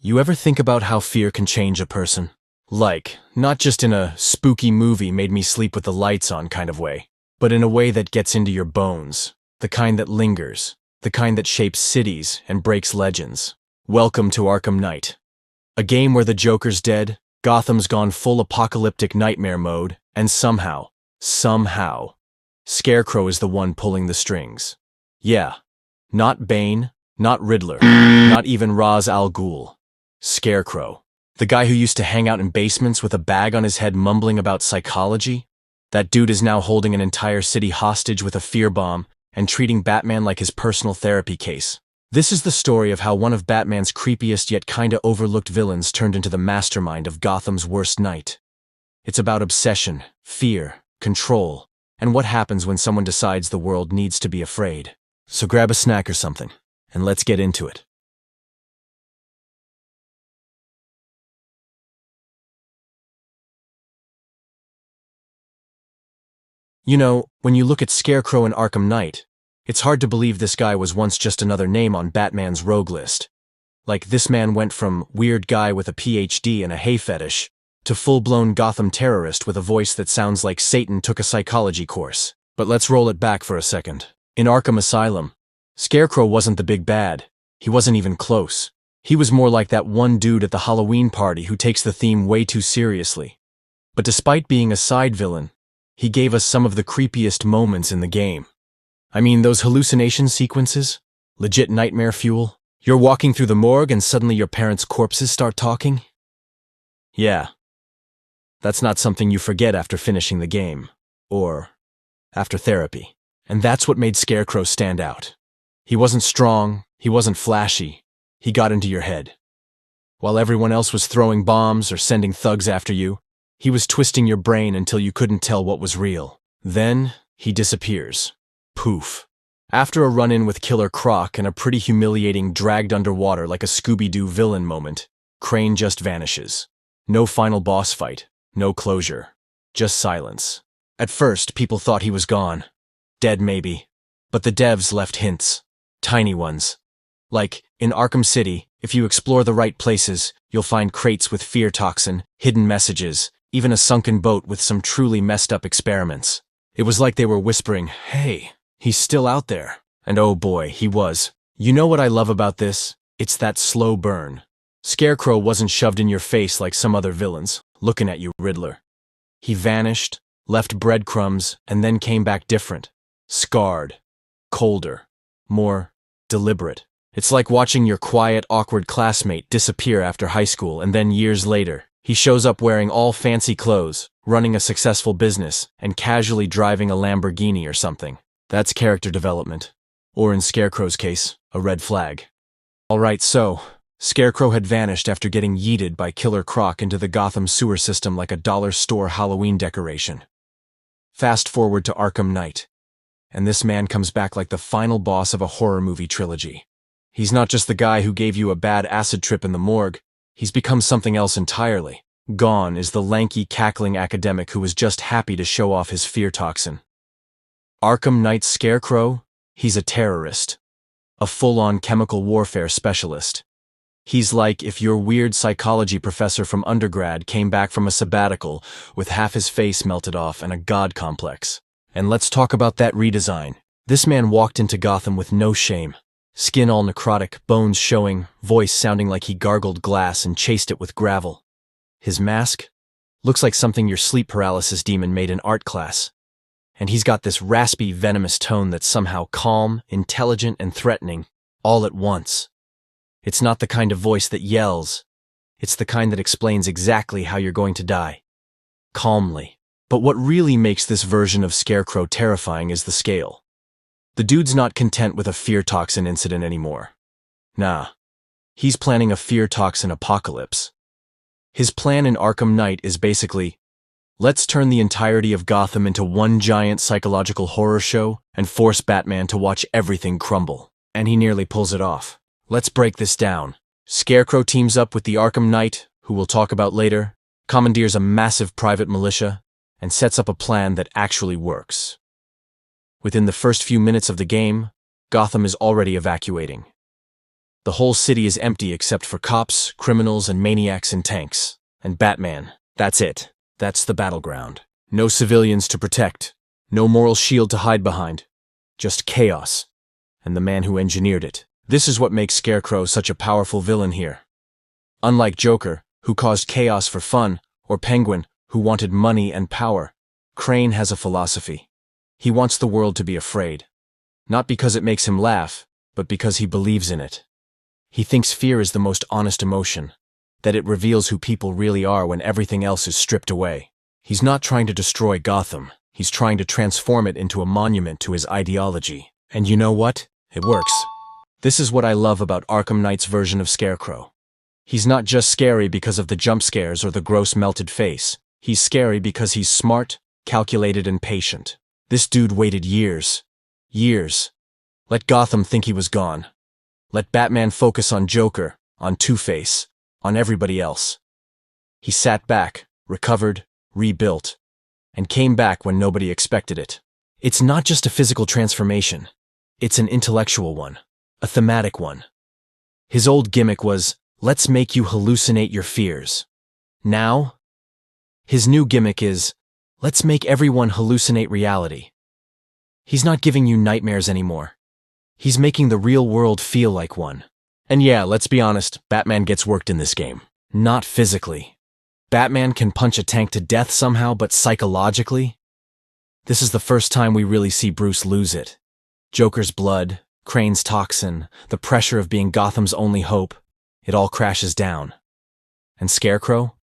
You ever think about how fear can change a person? Like, not just in a spooky movie made me sleep with the lights on kind of way, but in a way that gets into your bones, the kind that lingers, the kind that shapes cities and breaks legends. Welcome to Arkham Knight. A game where the Joker's dead, Gotham's gone full apocalyptic nightmare mode, and somehow, Scarecrow is the one pulling the strings. Yeah, not Bane, not Riddler, not even Ra's al Ghul. Scarecrow. The guy who used to hang out in basements with a bag on his head mumbling about psychology? That dude is now holding an entire city hostage with a fear bomb and treating Batman like his personal therapy case. This is the story of how one of Batman's creepiest yet kinda overlooked villains turned into the mastermind of Gotham's worst night. It's about obsession, fear, control, and what happens when someone decides the world needs to be afraid. So grab a snack or something, and let's get into it. You know, when you look at Scarecrow in Arkham Knight, it's hard to believe this guy was once just another name on Batman's rogue list. Like, this man went from weird guy with a PhD and a hay fetish to full-blown Gotham terrorist with a voice that sounds like Satan took a psychology course. But let's roll it back for a second. In Arkham Asylum, Scarecrow wasn't the big bad. He wasn't even close. He was more like that one dude at the Halloween party who takes the theme way too seriously. But despite being a side villain, he gave us some of the creepiest moments in the game. I mean, those hallucination sequences? Legit nightmare fuel? You're walking through the morgue and suddenly your parents' corpses start talking? Yeah. That's not something you forget after finishing the game. Or after therapy. And that's what made Scarecrow stand out. He wasn't strong, he wasn't flashy, he got into your head. While everyone else was throwing bombs or sending thugs after you, he was twisting your brain until you couldn't tell what was real. Then, he disappears. Poof. After a run-in with Killer Croc and a pretty humiliating dragged underwater like a Scooby-Doo villain moment, Crane just vanishes. No final boss fight, no closure. Just silence. At first, people thought he was gone. Dead maybe. But the devs left hints. Tiny ones. Like, in Arkham City, if you explore the right places, you'll find crates with fear toxin, hidden messages, even a sunken boat with some truly messed up experiments. It was like they were whispering, hey, he's still out there. And oh boy, he was. You know what I love about this? It's that slow burn. Scarecrow wasn't shoved in your face like some other villains, looking at you, Riddler. He vanished, left breadcrumbs, and then came back different. Scarred. Colder. More deliberate. It's like watching your quiet, awkward classmate disappear after high school and then years later, he shows up wearing all fancy clothes, running a successful business, and casually driving a Lamborghini or something. That's character development. Or in Scarecrow's case, a red flag. Alright, so, Scarecrow had vanished after getting yeeted by Killer Croc into the Gotham sewer system like a dollar store Halloween decoration. Fast forward to Arkham Knight, and this man comes back like the final boss of a horror movie trilogy. He's not just the guy who gave you a bad acid trip in the morgue, he's become something else entirely. Gone is the lanky, cackling academic who was just happy to show off his fear toxin. Arkham Knight's Scarecrow? He's a terrorist. A full-on chemical warfare specialist. He's like if your weird psychology professor from undergrad came back from a sabbatical with half his face melted off and a god complex. And let's talk about that redesign. This man walked into Gotham with no shame. Skin all necrotic, bones showing, voice sounding like he gargled glass and chased it with gravel. His mask? Looks like something your sleep paralysis demon made in art class. And he's got this raspy, venomous tone that's somehow calm, intelligent, and threatening, all at once. It's not the kind of voice that yells. It's the kind that explains exactly how you're going to die. Calmly. But what really makes this version of Scarecrow terrifying is the scale. The dude's not content with a fear toxin incident anymore. Nah. He's planning a fear toxin apocalypse. His plan in Arkham Knight is basically, let's turn the entirety of Gotham into one giant psychological horror show and force Batman to watch everything crumble. And he nearly pulls it off. Let's break this down. Scarecrow teams up with the Arkham Knight, who we'll talk about later, commandeers a massive private militia, and sets up a plan that actually works. Within the first few minutes of the game, Gotham is already evacuating. The whole city is empty except for cops, criminals, and maniacs in tanks. And Batman. That's it. That's the battleground. No civilians to protect. No moral shield to hide behind. Just chaos. And the man who engineered it. This is what makes Scarecrow such a powerful villain here. Unlike Joker, who caused chaos for fun, or Penguin, who wanted money and power, Crane has a philosophy. He wants the world to be afraid. Not because it makes him laugh, but because he believes in it. He thinks fear is the most honest emotion, that it reveals who people really are when everything else is stripped away. He's not trying to destroy Gotham. He's trying to transform it into a monument to his ideology. And you know what? It works. This is what I love about Arkham Knight's version of Scarecrow. He's not just scary because of the jump scares or the gross melted face. He's scary because he's smart, calculated, and patient. This dude waited years. Years. Let Gotham think he was gone. Let Batman focus on Joker, on Two-Face, on everybody else. He sat back, recovered, rebuilt, and came back when nobody expected it. It's not just a physical transformation. It's an intellectual one, a thematic one. His old gimmick was, let's make you hallucinate your fears. Now, his new gimmick is, let's make everyone hallucinate reality. He's not giving you nightmares anymore. He's making the real world feel like one. And yeah, let's be honest, Batman gets worked in this game. Not physically. Batman can punch a tank to death somehow, but psychologically? This is the first time we really see Bruce lose it. Joker's blood, Crane's toxin, the pressure of being Gotham's only hope, it all crashes down. And Scarecrow?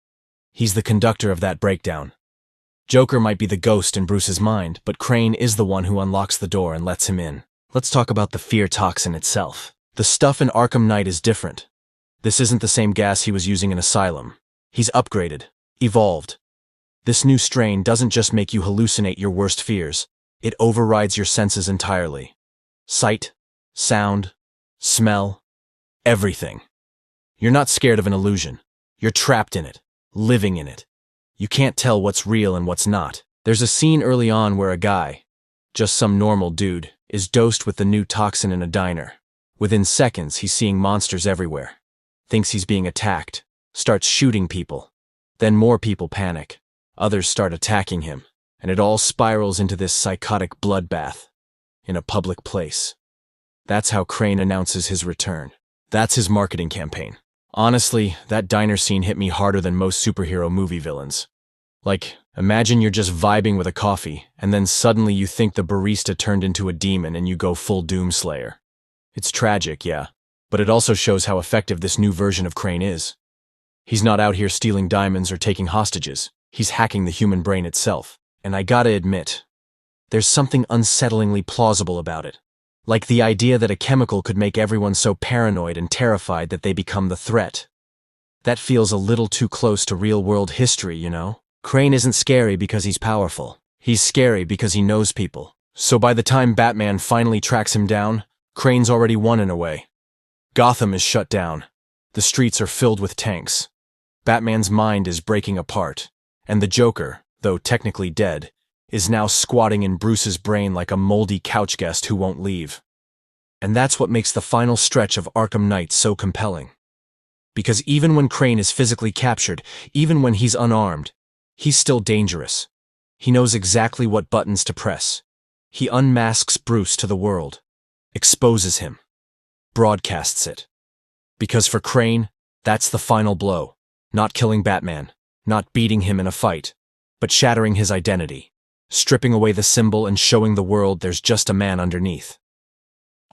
He's the conductor of that breakdown. Joker might be the ghost in Bruce's mind, but Crane is the one who unlocks the door and lets him in. Let's talk about the fear toxin itself. The stuff in Arkham Knight is different. This isn't the same gas he was using in Asylum. He's upgraded, evolved. This new strain doesn't just make you hallucinate your worst fears. It overrides your senses entirely. Sight, sound, smell, everything. You're not scared of an illusion. You're trapped in it, living in it. You can't tell what's real and what's not. There's a scene early on where a guy, just some normal dude, is dosed with the new toxin in a diner. Within seconds, he's seeing monsters everywhere. Thinks he's being attacked. Starts shooting people. Then more people panic. Others start attacking him. And it all spirals into this psychotic bloodbath. In a public place. That's how Crane announces his return. That's his marketing campaign. Honestly, that diner scene hit me harder than most superhero movie villains. Like, imagine you're just vibing with a coffee, and then suddenly you think the barista turned into a demon and you go full Doomslayer. It's tragic, yeah, but it also shows how effective this new version of Crane is. He's not out here stealing diamonds or taking hostages. He's hacking the human brain itself. And I gotta admit, there's something unsettlingly plausible about it. Like the idea that a chemical could make everyone so paranoid and terrified that they become the threat. That feels a little too close to real-world history, you know? Crane isn't scary because he's powerful. He's scary because he knows people. So by the time Batman finally tracks him down, Crane's already won in a way. Gotham is shut down. The streets are filled with tanks. Batman's mind is breaking apart. And the Joker, though technically dead, is now squatting in Bruce's brain like a moldy couch guest who won't leave. And that's what makes the final stretch of Arkham Knight so compelling. Because even when Crane is physically captured, even when he's unarmed, he's still dangerous. He knows exactly what buttons to press. He unmasks Bruce to the world, exposes him, broadcasts it. Because for Crane, that's the final blow. Not killing Batman, not beating him in a fight, but shattering his identity, stripping away the symbol and showing the world there's just a man underneath.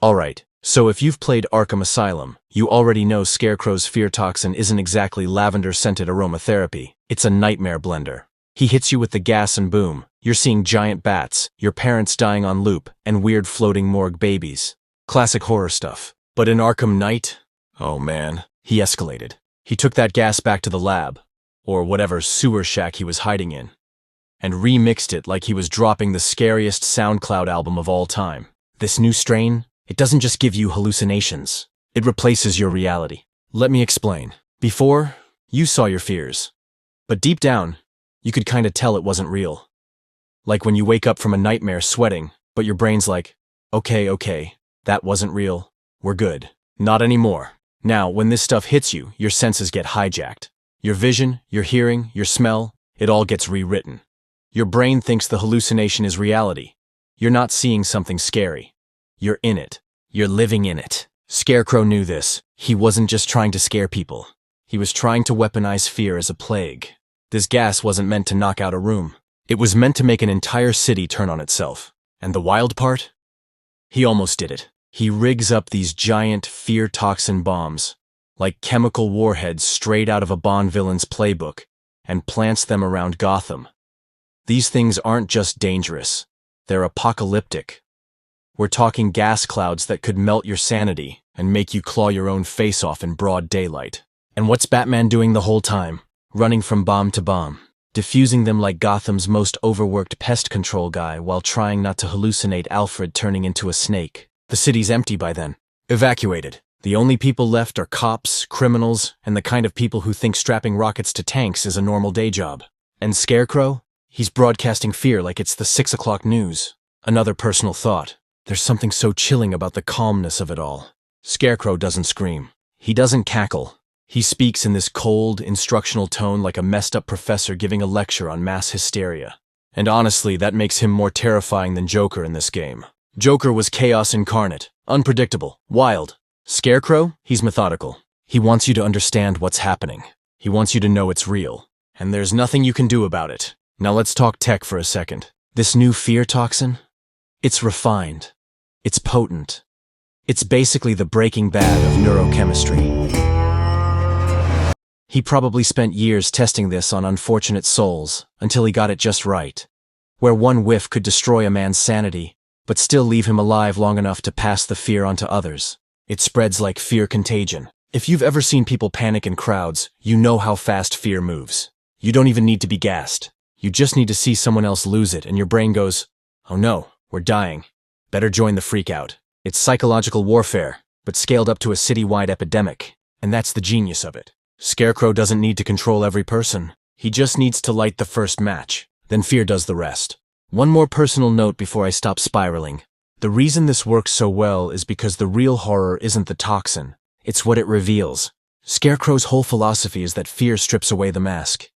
Alright, so if you've played Arkham Asylum, you already know Scarecrow's fear toxin isn't exactly lavender-scented aromatherapy, it's a nightmare blender. He hits you with the gas and boom, you're seeing giant bats, your parents dying on loop, and weird floating morgue babies. Classic horror stuff. But in Arkham Knight, oh man, he escalated. He took that gas back to the lab, or whatever sewer shack he was hiding in, and remixed it like he was dropping the scariest SoundCloud album of all time. This new strain, it doesn't just give you hallucinations. It replaces your reality. Let me explain. Before, you saw your fears. But deep down, you could kinda tell it wasn't real. Like when you wake up from a nightmare sweating, but your brain's like, okay, that wasn't real. We're good. Not anymore. Now, when this stuff hits you, your senses get hijacked. Your vision, your hearing, your smell, it all gets rewritten. Your brain thinks the hallucination is reality. You're not seeing something scary. You're in it. You're living in it. Scarecrow knew this. He wasn't just trying to scare people. He was trying to weaponize fear as a plague. This gas wasn't meant to knock out a room. It was meant to make an entire city turn on itself. And the wild part? He almost did it. He rigs up these giant fear toxin bombs, like chemical warheads straight out of a Bond villain's playbook, and plants them around Gotham. These things aren't just dangerous. They're apocalyptic. We're talking gas clouds that could melt your sanity and make you claw your own face off in broad daylight. And what's Batman doing the whole time? Running from bomb to bomb, diffusing them like Gotham's most overworked pest control guy while trying not to hallucinate Alfred turning into a snake. The city's empty by then. Evacuated. The only people left are cops, criminals, and the kind of people who think strapping rockets to tanks is a normal day job. And Scarecrow? He's broadcasting fear like it's the 6 o'clock news. Another personal thought. There's something so chilling about the calmness of it all. Scarecrow doesn't scream. He doesn't cackle. He speaks in this cold, instructional tone like a messed-up professor giving a lecture on mass hysteria. And honestly, that makes him more terrifying than Joker in this game. Joker was chaos incarnate, unpredictable, wild. Scarecrow? He's methodical. He wants you to understand what's happening. He wants you to know it's real. And there's nothing you can do about it. Now let's talk tech for a second. This new fear toxin? It's refined. It's potent. It's basically the Breaking Bad of neurochemistry. He probably spent years testing this on unfortunate souls until he got it just right, where one whiff could destroy a man's sanity, but still leave him alive long enough to pass the fear on to others. It spreads like fear contagion. If you've ever seen people panic in crowds, you know how fast fear moves. You don't even need to be gassed. You just need to see someone else lose it and your brain goes, "Oh no, we're dying. Better join the freak out." It's psychological warfare, but scaled up to a citywide epidemic, and that's the genius of it. Scarecrow doesn't need to control every person. He just needs to light the first match. Then fear does the rest. One more personal note before I stop spiraling. The reason this works so well is because the real horror isn't the toxin. It's what it reveals. Scarecrow's whole philosophy is that fear strips away the mask.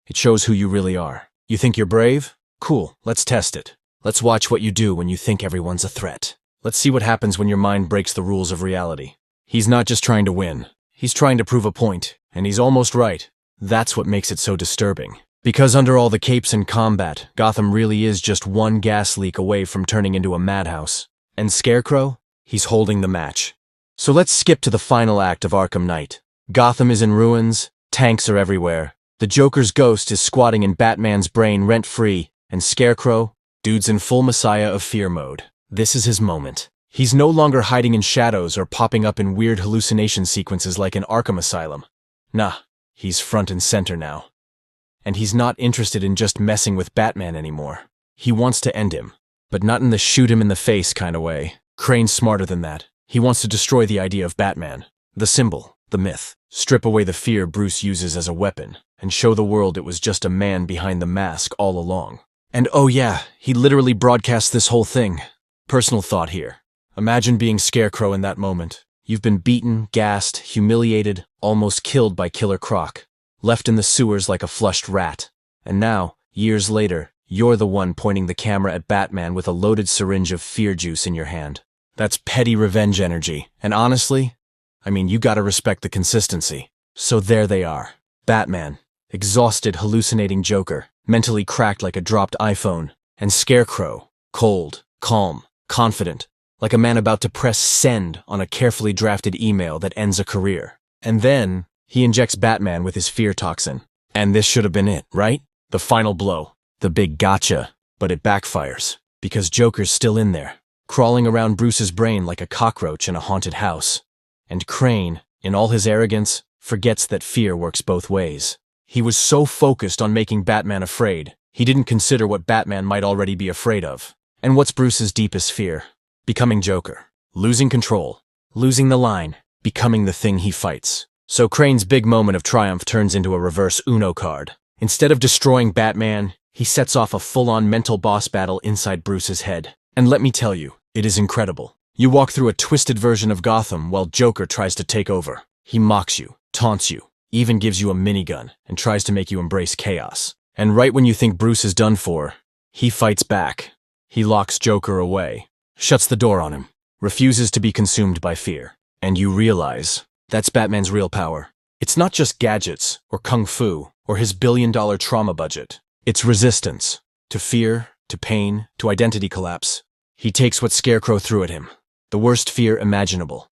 It shows who you really are. You think you're brave? Cool, let's test it. Let's watch what you do when you think everyone's a threat. Let's see what happens when your mind breaks the rules of reality. He's not just trying to win. He's trying to prove a point, and he's almost right. That's what makes it so disturbing. Because under all the capes and combat, Gotham really is just one gas leak away from turning into a madhouse. And Scarecrow? He's holding the match. So let's skip to the final act of Arkham Knight. Gotham is in ruins, tanks are everywhere. The Joker's ghost is squatting in Batman's brain rent-free, and Scarecrow? Dude's in full Messiah of Fear mode. This is his moment. He's no longer hiding in shadows or popping up in weird hallucination sequences like in Arkham Asylum. Nah, he's front and center now. And he's not interested in just messing with Batman anymore. He wants to end him, but not in the shoot-him-in-the-face kind of way. Crane's smarter than that. He wants to destroy the idea of Batman, the symbol, the myth, strip away the fear Bruce uses as a weapon, and show the world it was just a man behind the mask all along. And oh yeah, he literally broadcasts this whole thing. Personal thought here. Imagine being Scarecrow in that moment. You've been beaten, gassed, humiliated, almost killed by Killer Croc, left in the sewers like a flushed rat. And now, years later, you're the one pointing the camera at Batman with a loaded syringe of fear juice in your hand. That's petty revenge energy. And honestly, you gotta respect the consistency. So there they are. Batman, exhausted, hallucinating Joker, mentally cracked like a dropped iPhone, and Scarecrow, cold, calm, confident, like a man about to press send on a carefully drafted email that ends a career. And then, he injects Batman with his fear toxin. And this should have been it, right? The final blow. The big gotcha. But it backfires. Because Joker's still in there, crawling around Bruce's brain like a cockroach in a haunted house. And Crane, in all his arrogance, forgets that fear works both ways. He was so focused on making Batman afraid, he didn't consider what Batman might already be afraid of. And what's Bruce's deepest fear? Becoming Joker. Losing control. Losing the line. Becoming the thing he fights. So Crane's big moment of triumph turns into a reverse Uno card. Instead of destroying Batman, he sets off a full-on mental boss battle inside Bruce's head. And let me tell you, it is incredible. You walk through a twisted version of Gotham while Joker tries to take over. He mocks you, taunts you, even gives you a minigun, and tries to make you embrace chaos. And right when you think Bruce is done for, he fights back. He locks Joker away, shuts the door on him, refuses to be consumed by fear. And you realize that's Batman's real power. It's not just gadgets, or kung fu, or his billion-dollar trauma budget. It's resistance. To fear, to pain, to identity collapse. He takes what Scarecrow threw at him, the worst fear imaginable,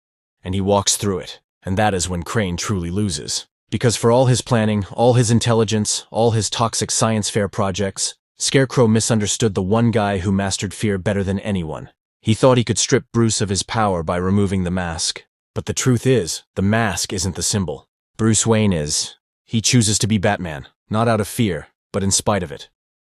and he walks through it. And that is when Crane truly loses. Because for all his planning, all his intelligence, all his toxic science fair projects, Scarecrow misunderstood the one guy who mastered fear better than anyone. He thought he could strip Bruce of his power by removing the mask. But the truth is, the mask isn't the symbol. Bruce Wayne is. He chooses to be Batman, not out of fear, but in spite of it.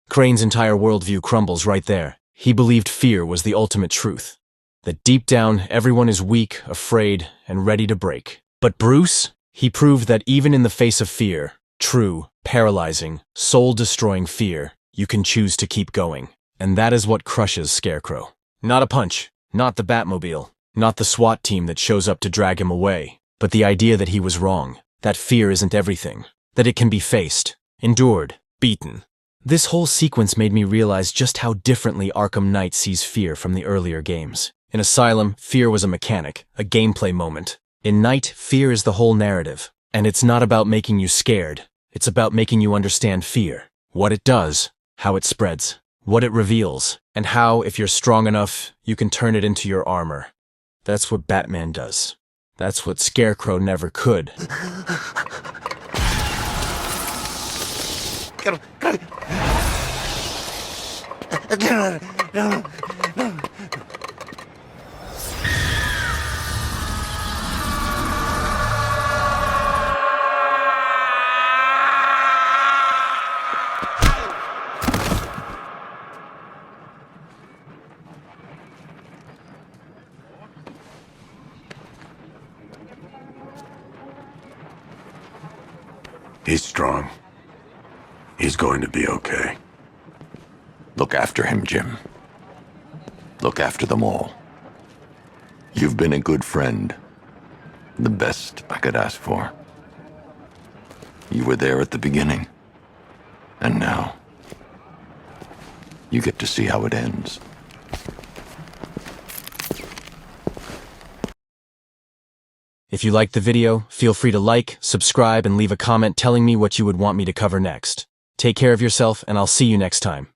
Crane's entire worldview crumbles right there. He believed fear was the ultimate truth. That deep down, everyone is weak, afraid, and ready to break. But Bruce? He proved that even in the face of fear, true, paralyzing, soul-destroying fear, you can choose to keep going. And that is what crushes Scarecrow. Not a punch, not the Batmobile, not the SWAT team that shows up to drag him away, but the idea that he was wrong, that fear isn't everything, that it can be faced, endured, beaten. This whole sequence made me realize just how differently Arkham Knight sees fear from the earlier games. In Asylum, fear was a mechanic, a gameplay moment. In Knight, fear is the whole narrative. And it's not about making you scared. It's about making you understand fear. What it does, how it spreads, what it reveals, and how, if you're strong enough, you can turn it into your armor. That's what Batman does. That's what Scarecrow never could. He's strong. He's going to be okay. Look after him, Jim. Look after them all. You've been a good friend. The best I could ask for. You were there at the beginning. And now, you get to see how it ends. If you liked the video, feel free to like, subscribe, and leave a comment telling me what you would want me to cover next. Take care of yourself, and I'll see you next time.